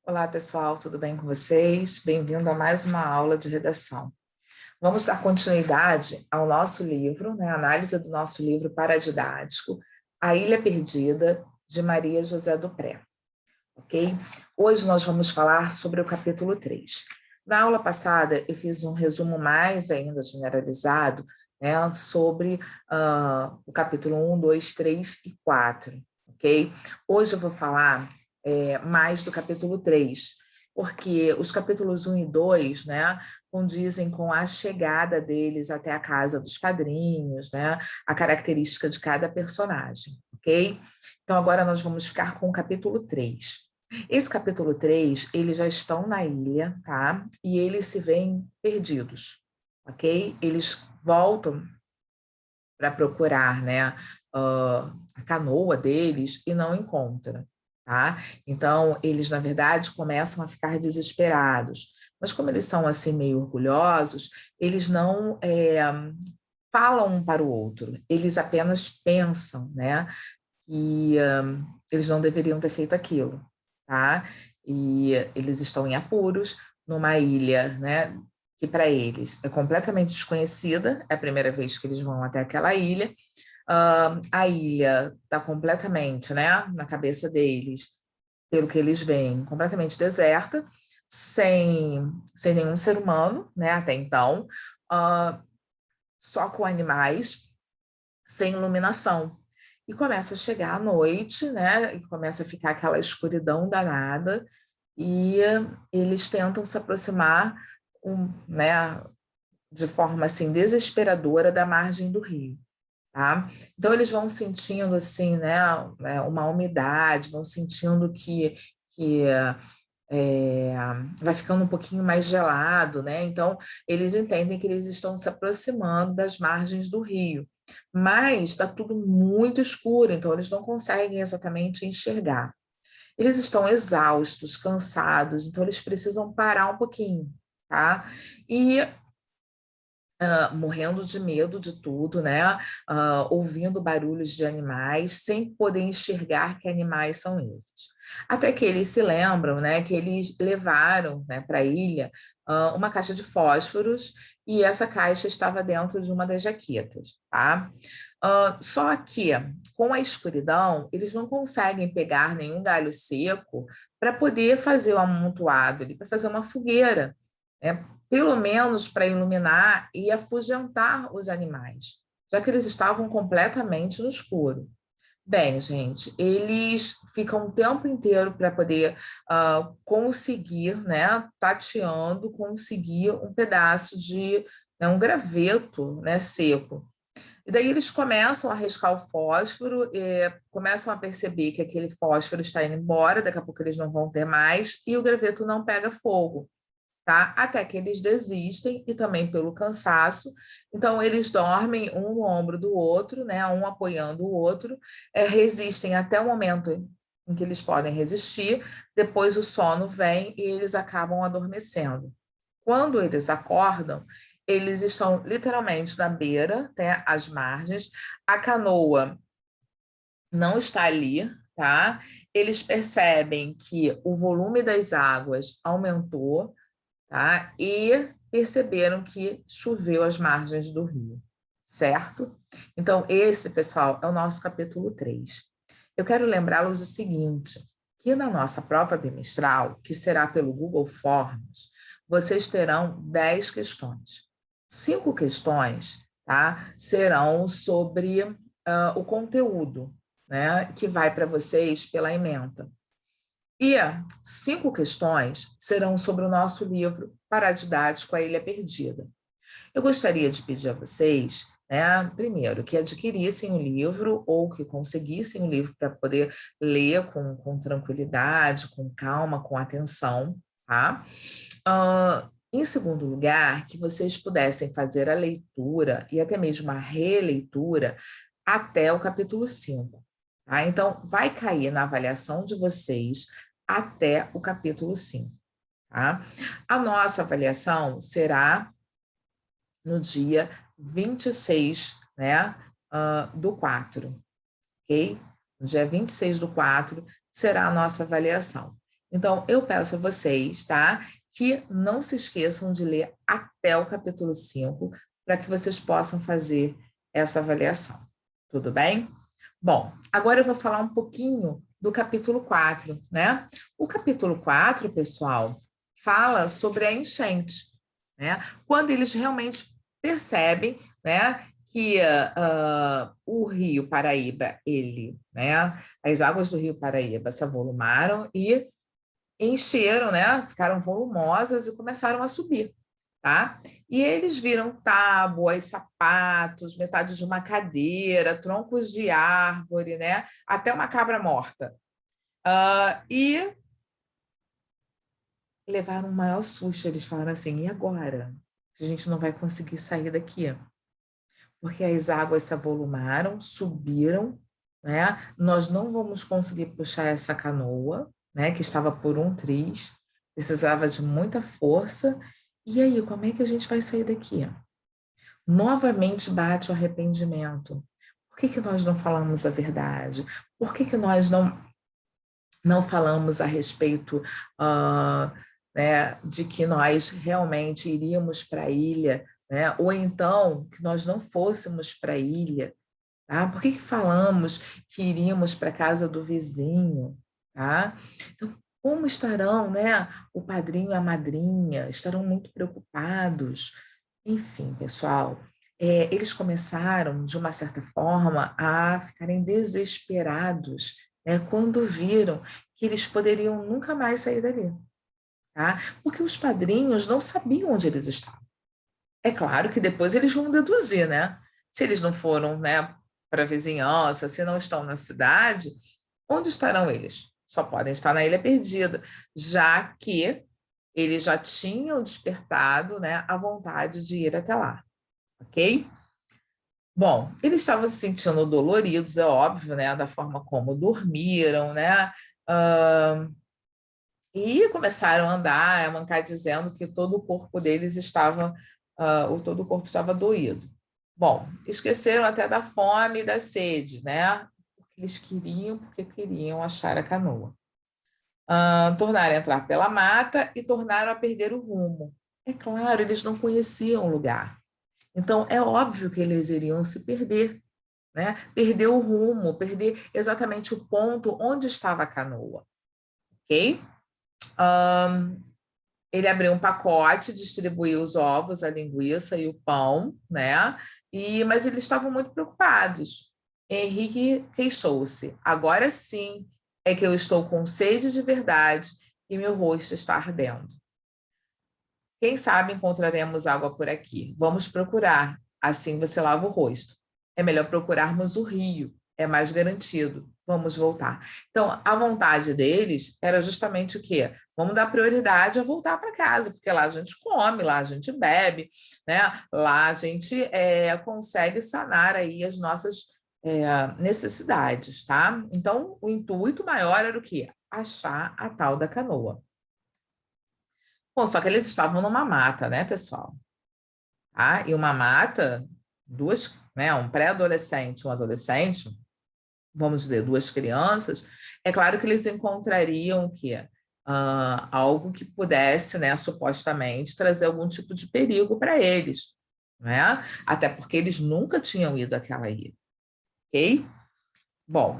Olá, pessoal, tudo bem com vocês? Bem-vindo a mais uma aula de redação. Vamos dar continuidade ao nosso livro, análise do nosso livro paradidático, A Ilha Perdida, de Maria José Dupré, ok? Hoje nós vamos falar sobre o capítulo 3. Na aula passada, eu fiz um resumo mais ainda generalizado, sobre o capítulo 1, 2, 3 e 4, ok? Hoje eu vou falar mais do capítulo 3, porque os capítulos 1 e 2, condizem com a chegada deles até a casa dos padrinhos, a característica de cada personagem, ok? Então, agora nós vamos ficar com o capítulo 3. Esse capítulo 3, eles já estão na ilha, tá? E eles se veem perdidos, ok? Eles voltam para procurar, a canoa deles e não encontram, tá? Então, eles, na verdade, começam a ficar desesperados. Mas como eles são, assim, meio orgulhosos, eles não falam um para o outro. Eles apenas pensam, que eles não deveriam ter feito aquilo, tá? E eles estão em apuros, numa ilha, que para eles é completamente desconhecida, é a primeira vez que eles vão até aquela ilha. A ilha está completamente, na cabeça deles, pelo que eles veem, completamente deserta, sem nenhum ser humano, até então, só com animais, sem iluminação. E começa a chegar a noite, e começa a ficar aquela escuridão danada, e eles tentam se aproximar, de forma assim desesperadora da margem do rio, tá? Então eles vão sentindo assim, uma umidade, vão sentindo que vai ficando um pouquinho mais gelado, Então eles entendem que eles estão se aproximando das margens do rio, mas está tudo muito escuro, então eles não conseguem exatamente enxergar. Eles estão exaustos, cansados, então eles precisam parar um pouquinho, tá? E morrendo de medo de tudo, ouvindo barulhos de animais, sem poder enxergar que animais são esses. Até que eles se lembram, que eles levaram, para a ilha uma caixa de fósforos, e essa caixa estava dentro de uma das jaquetas, tá? Só que, com a escuridão, eles não conseguem pegar nenhum galho seco para poder fazer o amontoado ali, para fazer uma fogueira, pelo menos para iluminar e afugentar os animais, já que eles estavam completamente no escuro. Bem, gente, eles ficam o tempo inteiro para poder conseguir, tateando, conseguir um pedaço de, um graveto, seco. E daí eles começam a riscar o fósforo, começam a perceber que aquele fósforo está indo embora, daqui a pouco eles não vão ter mais, e o graveto não pega fogo, tá? Até que eles desistem, e também pelo cansaço. Então eles dormem um no ombro do outro, um apoiando o outro, resistem até o momento em que eles podem resistir, depois o sono vem e eles acabam adormecendo. Quando eles acordam, eles estão literalmente na beira, às margens, a canoa não está ali, tá? Eles percebem que o volume das águas aumentou, tá? E perceberam que choveu às margens do rio, certo? Então, esse, pessoal, é o nosso capítulo 3. Eu quero lembrá-los o seguinte, que na nossa prova bimestral, que será pelo Google Forms, vocês terão 10 questões. 5 questões, tá? Serão sobre o conteúdo, que vai para vocês pela ementa. E 5 questões serão sobre o nosso livro Paradidático, A Ilha Perdida. Eu gostaria de pedir a vocês, primeiro, que adquirissem o livro ou que conseguissem o livro para poder ler com tranquilidade, com calma, com atenção, tá? Em segundo lugar, que vocês pudessem fazer a leitura e até mesmo a releitura até o capítulo 5. Tá? Então, vai cair na avaliação de vocês até o capítulo 5. Tá? A nossa avaliação será no dia 26, do 4, ok? No dia 26 do 4 será a nossa avaliação. Então, eu peço a vocês, tá, que não se esqueçam de ler até o capítulo 5, para que vocês possam fazer essa avaliação. Tudo bem? Bom, agora eu vou falar um pouquinho do capítulo 4, né? O capítulo 4, pessoal, fala sobre a enchente, né? Quando eles realmente percebem, né, que o Rio Paraíba, as águas do Rio Paraíba se avolumaram e encheram, né? Ficaram volumosas e começaram a subir, tá? E eles viram tábuas, sapatos, metade de uma cadeira, troncos de árvore, né? Até uma cabra morta. E levaram um maior susto. Eles falaram assim: e agora? A gente não vai conseguir sair daqui. Porque as águas se avolumaram, subiram, né? Nós não vamos conseguir puxar essa canoa, né? Que estava por um triz, precisava de muita força. E aí, como é que a gente vai sair daqui? Novamente bate o arrependimento. Por que que nós não falamos a verdade? Por que que nós não falamos a respeito né, de que nós realmente iríamos para a ilha, né? Ou então que nós não fôssemos para a ilha, tá? Por que que falamos que iríamos para a casa do vizinho, tá? Então, como estarão, né, o padrinho e a madrinha? Estarão muito preocupados. Enfim, pessoal, eles começaram, de uma certa forma, a ficarem desesperados, né, quando viram que eles poderiam nunca mais sair dali, tá? Porque os padrinhos não sabiam onde eles estavam. É claro que depois eles vão deduzir, né? Se eles não foram, né, para a vizinhança, se não estão na cidade, onde estarão eles? Só podem estar na Ilha Perdida, já que eles já tinham despertado, né, a vontade de ir até lá, ok? Bom, eles estavam se sentindo doloridos, é óbvio, né, da forma como dormiram, né? Ah, e começaram a andar, a mancar dizendo que todo o corpo deles estava, todo o corpo estava doído. Bom, esqueceram até da fome e da sede, né? Porque queriam achar a canoa. Tornaram a entrar pela mata e tornaram a perder o rumo. É claro, eles não conheciam o lugar. Então, é óbvio que eles iriam se perder, né? Perder o rumo, perder exatamente o ponto onde estava a canoa, ok? Ele abriu um pacote, distribuiu os ovos, a linguiça e o pão, né? Mas eles estavam muito preocupados. Henrique queixou-se. Agora sim é que eu estou com sede de verdade e meu rosto está ardendo. Quem sabe encontraremos água por aqui. Vamos procurar. Assim você lava o rosto. É melhor procurarmos o rio. É mais garantido. Vamos voltar. Então, a vontade deles era justamente o quê? Vamos dar prioridade a voltar para casa, porque lá a gente come, lá a gente bebe, né? Lá a gente consegue sanar aí as nossas necessidades, tá? Então, o intuito maior era o quê? Achar a tal da canoa. Bom, só que eles estavam numa mata, né, pessoal? Ah, e uma mata, duas, né, um pré-adolescente, um adolescente, vamos dizer, duas crianças, é claro que eles encontrariam o quê? Algo que pudesse, né, supostamente, trazer algum tipo de perigo para eles, né? Até porque eles nunca tinham ido àquela ilha, ok? Bom,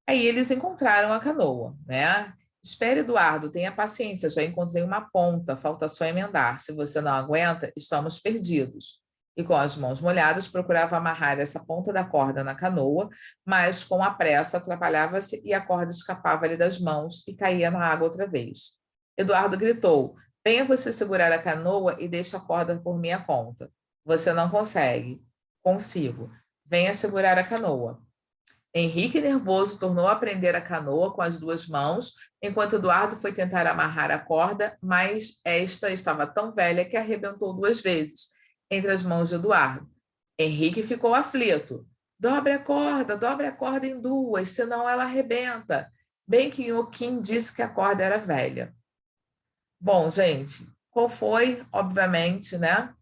aí eles encontraram a canoa, né? Espere, Eduardo, tenha paciência, já encontrei uma ponta, falta só emendar. Se você não aguenta, estamos perdidos. E com as mãos molhadas, procurava amarrar essa ponta da corda na canoa, mas com a pressa atrapalhava-se e a corda escapava-lhe das mãos e caía na água outra vez. Eduardo gritou: venha você segurar a canoa e deixe a corda por minha conta. Você não consegue. Consigo. Venha segurar a canoa. Henrique, nervoso, tornou a prender a canoa com as duas mãos, enquanto Eduardo foi tentar amarrar a corda, mas esta estava tão velha que arrebentou duas vezes entre as mãos de Eduardo. Henrique ficou aflito. Dobre a corda em duas, senão ela arrebenta. Bem que Joaquim disse que a corda era velha. Bom, gente, qual foi, obviamente, né,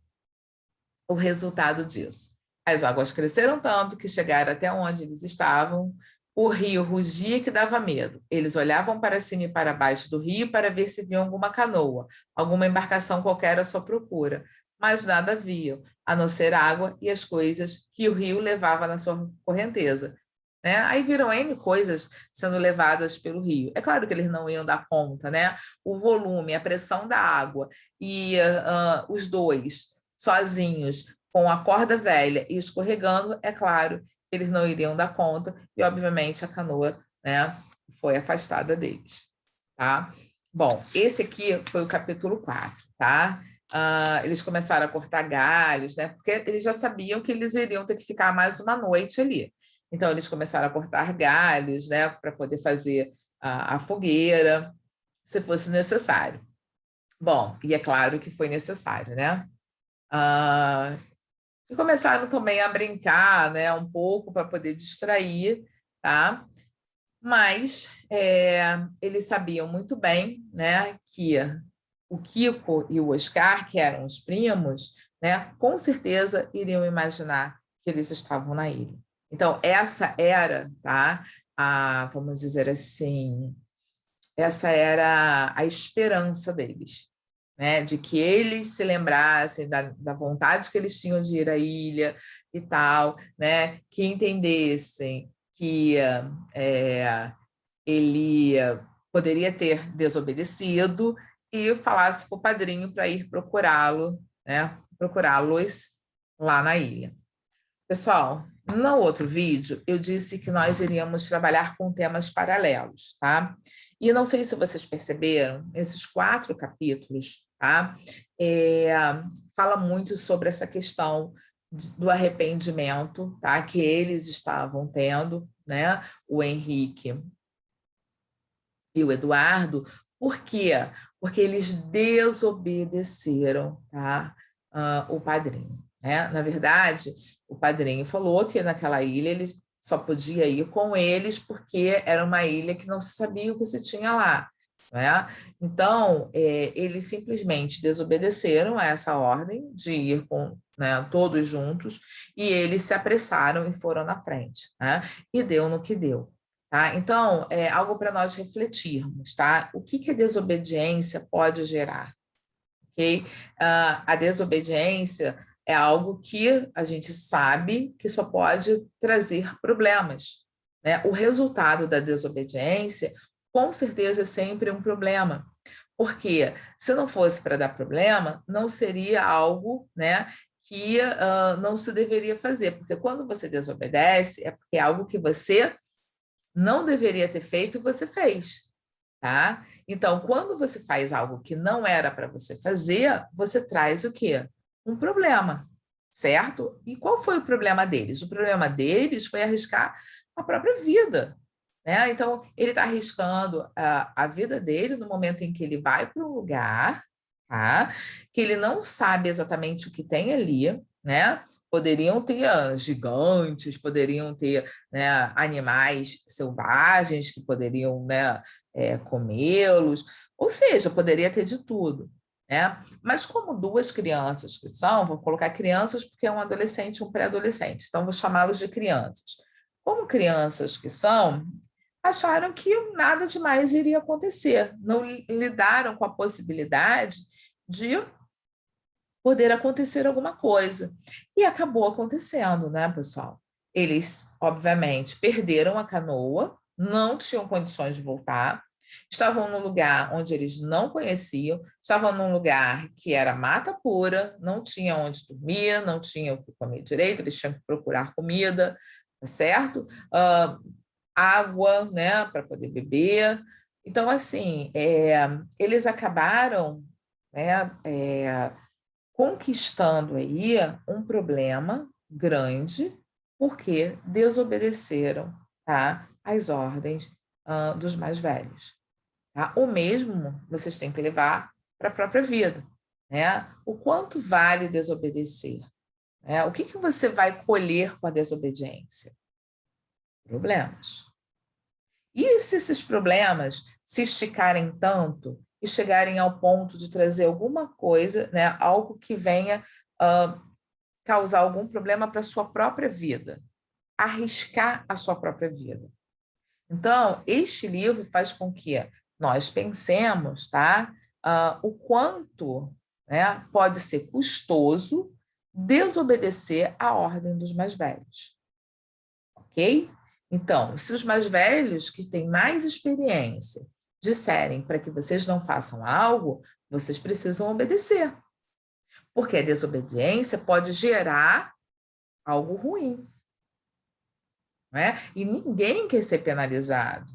o resultado disso? As águas cresceram tanto que chegaram até onde eles estavam, O rio rugia que dava medo. Eles olhavam para cima e para baixo do rio para ver se viam alguma canoa, alguma embarcação qualquer à sua procura, mas nada viam, a não ser água e as coisas que o rio levava na sua correnteza. Né? Aí viram N coisas sendo levadas pelo rio. É claro que eles não iam dar conta, né? O volume, a pressão da água e os dois sozinhos, com a corda velha e escorregando, é claro que eles não iriam dar conta e, obviamente, a canoa, né, foi afastada deles, tá? Bom, esse aqui foi o capítulo 4, tá? Eles começaram a cortar galhos, né? Porque eles já sabiam que eles iriam ter que ficar mais uma noite ali. Então, eles começaram a cortar galhos, né, para poder fazer a fogueira, se fosse necessário. Bom, e é claro que foi necessário, né? E começaram também a brincar, né, um pouco para poder distrair, tá? Mas eles sabiam muito bem, né, que o Kiko e o Oscar, que eram os primos, né, com certeza iriam imaginar que eles estavam na ilha. Então, essa era, tá? Vamos dizer assim, essa era a esperança deles, né? De que eles se lembrassem da vontade que eles tinham de ir à ilha e tal, né? Que entendessem que ele poderia ter desobedecido e falasse para o padrinho para ir procurá-lo, né? Procurá-los lá na ilha. Pessoal, no outro vídeo eu disse que nós iríamos trabalhar com temas paralelos, tá? E não sei se vocês perceberam, esses 4 capítulos, tá? Fala muito sobre essa questão do arrependimento, tá? Que eles estavam tendo, né? O Henrique e o Eduardo. Por quê? Porque eles desobedeceram, tá? O padrinho, né? Na verdade, o padrinho falou que naquela ilha ele só podia ir com eles porque era uma ilha que não se sabia o que se tinha lá, né? Então, eles simplesmente desobedeceram a essa ordem de ir com, né, todos juntos e eles se apressaram e foram na frente, né? E deu no que deu. Tá? Então, é algo para nós refletirmos, tá? O que a desobediência pode gerar? Okay? A desobediência é algo que a gente sabe que só pode trazer problemas, né? O resultado da desobediência, com certeza, é sempre um problema. Porque se não fosse para dar problema, não seria algo, né, que não se deveria fazer. Porque quando você desobedece, é porque é algo que você não deveria ter feito, você fez, tá? Então, quando você faz algo que não era para você fazer, você traz o quê? Um problema, certo? E qual foi o problema deles? O problema deles foi arriscar a própria vida, né? Então, ele está arriscando a vida dele no momento em que ele vai para um lugar, tá? Que ele não sabe exatamente o que tem ali, né? Poderiam ter gigantes, poderiam ter, né, animais selvagens que poderiam, né, comê-los, ou seja, poderia ter de tudo. Né? Mas como 2 crianças que são, vou colocar crianças porque é um adolescente e um pré-adolescente, então vou chamá-los de crianças. Como crianças que são, acharam que nada demais iria acontecer, não lidaram com a possibilidade de poder acontecer alguma coisa. E acabou acontecendo, né, pessoal? Eles, obviamente, perderam a canoa, não tinham condições de voltar, estavam num lugar onde eles não conheciam, estavam num lugar que era mata pura, não tinha onde dormir, não tinha o que comer direito, eles tinham que procurar comida, tá certo? Água, né, para poder beber. Então, assim, eles acabaram, né, conquistando aí um problema grande porque desobedeceram, tá, às ordens dos mais velhos. Tá? O mesmo vocês têm que levar para a própria vida. Né? O quanto vale desobedecer? Né? O que você vai colher com a desobediência? Problemas. E se esses problemas se esticarem tanto e chegarem ao ponto de trazer alguma coisa, né, algo que venha causar algum problema para a sua própria vida, arriscar a sua própria vida? Então, este livro faz com que nós pensemos, tá? O quanto, né, pode ser custoso desobedecer à ordem dos mais velhos, ok? Então, se os mais velhos, que têm mais experiência, disserem para que vocês não façam algo, vocês precisam obedecer, porque a desobediência pode gerar algo ruim, não é? E ninguém quer ser penalizado,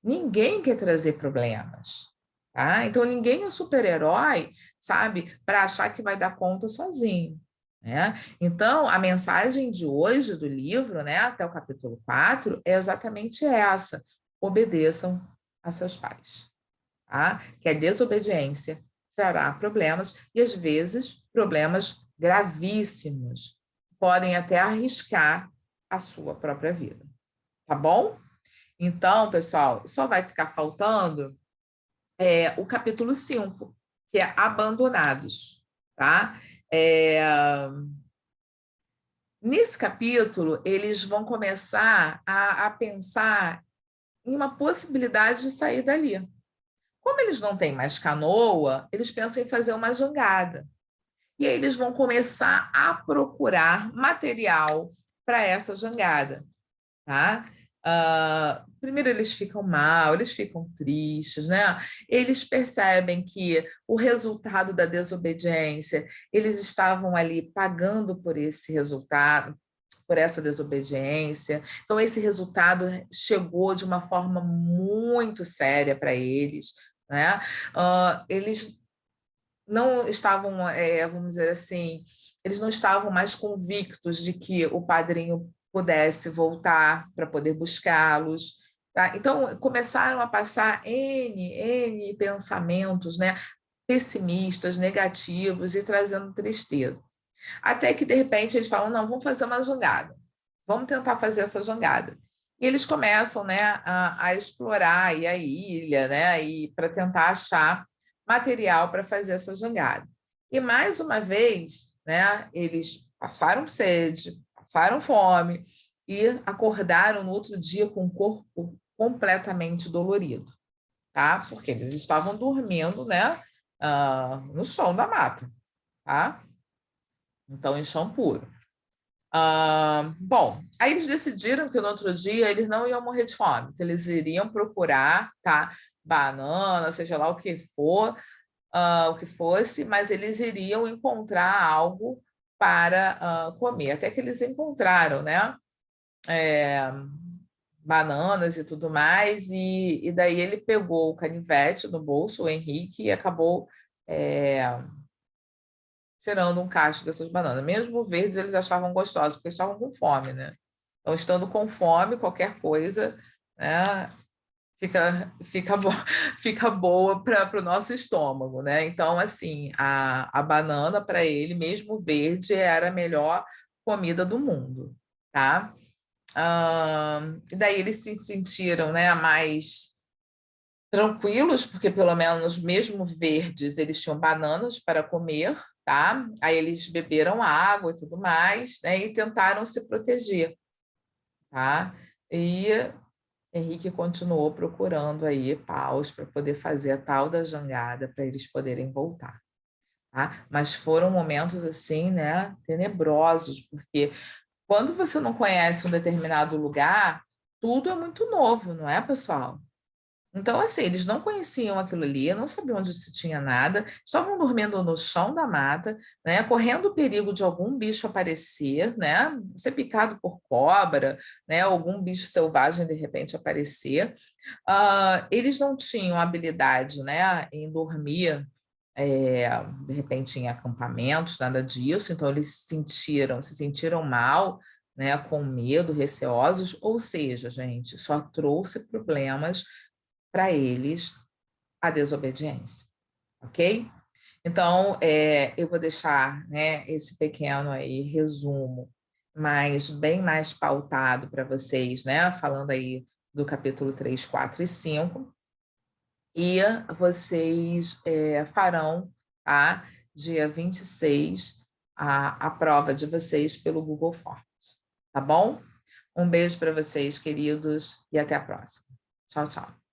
ninguém quer trazer problemas, tá? Então, ninguém é super-herói, sabe, para achar que vai dar conta sozinho. Né? Então, a mensagem de hoje do livro, né, até o capítulo 4, é exatamente essa: obedeçam a seus pais. Tá? Que a desobediência trará problemas, e às vezes problemas gravíssimos, podem até arriscar a sua própria vida. Tá bom? Então, pessoal, só vai ficar faltando o capítulo 5, que é Abandonados, tá? Nesse capítulo, eles vão começar a pensar em uma possibilidade de sair dali. Como eles não têm mais canoa, eles pensam em fazer uma jangada. E aí eles vão começar a procurar material para essa jangada, tá? Primeiro eles ficam mal, eles ficam tristes, né? Eles percebem que o resultado da desobediência, eles estavam ali pagando por esse resultado, por essa desobediência. Então, esse resultado chegou de uma forma muito séria para eles, né? Eles não estavam, vamos dizer assim, eles não estavam mais convictos de que o padrinho pudesse voltar para poder buscá-los. Tá? Então, começaram a passar N pensamentos, né? Pessimistas, negativos e trazendo tristeza. Até que, de repente, eles falam, não, vamos fazer uma jangada. Vamos tentar fazer essa jangada. E eles começam, né, a explorar aí a ilha, né, e para tentar achar material para fazer essa jangada. E mais uma vez, né, eles passaram sede, passaram fome e acordaram no outro dia com o corpo completamente dolorido, tá? Porque eles estavam dormindo, né, no chão da mata, tá? Então, em chão puro. Bom, aí eles decidiram que no outro dia eles não iam morrer de fome, que eles iriam procurar, tá, banana, seja lá o que for, o que fosse, mas eles iriam encontrar algo para comer. Até que eles encontraram, né, bananas e tudo mais, e daí ele pegou o canivete no bolso, o Henrique, e acabou tirando um cacho dessas bananas. Mesmo verdes, eles achavam gostosos, porque estavam com fome, né? Então, estando com fome, qualquer coisa, né, fica boa para o nosso estômago, né? Então, assim, a banana para ele, mesmo verde, era a melhor comida do mundo, tá? E daí eles se sentiram, né, mais tranquilos, porque pelo menos mesmo verdes eles tinham bananas para comer, tá? Aí eles beberam água e tudo mais, né? E tentaram se proteger, tá? E Henrique continuou procurando aí paus para poder fazer a tal da jangada para eles poderem voltar, tá? Mas foram momentos assim, né, tenebrosos, porque quando você não conhece um determinado lugar, tudo é muito novo, não é, pessoal? Então, assim, eles não conheciam aquilo ali, não sabiam onde se tinha nada, estavam dormindo no chão da mata, né, correndo o perigo de algum bicho aparecer, né, ser picado por cobra, né, algum bicho selvagem de repente aparecer. Eles não tinham habilidade, né, em dormir, de repente em acampamentos, nada disso, então eles se sentiram mal, né, com medo, receosos, ou seja, gente, só trouxe problemas para eles a desobediência, ok? Então, eu vou deixar, né, esse pequeno aí resumo, mas bem mais pautado para vocês, né, falando aí do capítulo 3, 4 e 5, e vocês farão, tá, dia 26, a prova de vocês pelo Google Forms, tá bom? Um beijo para vocês, queridos, e até a próxima. Tchau, tchau.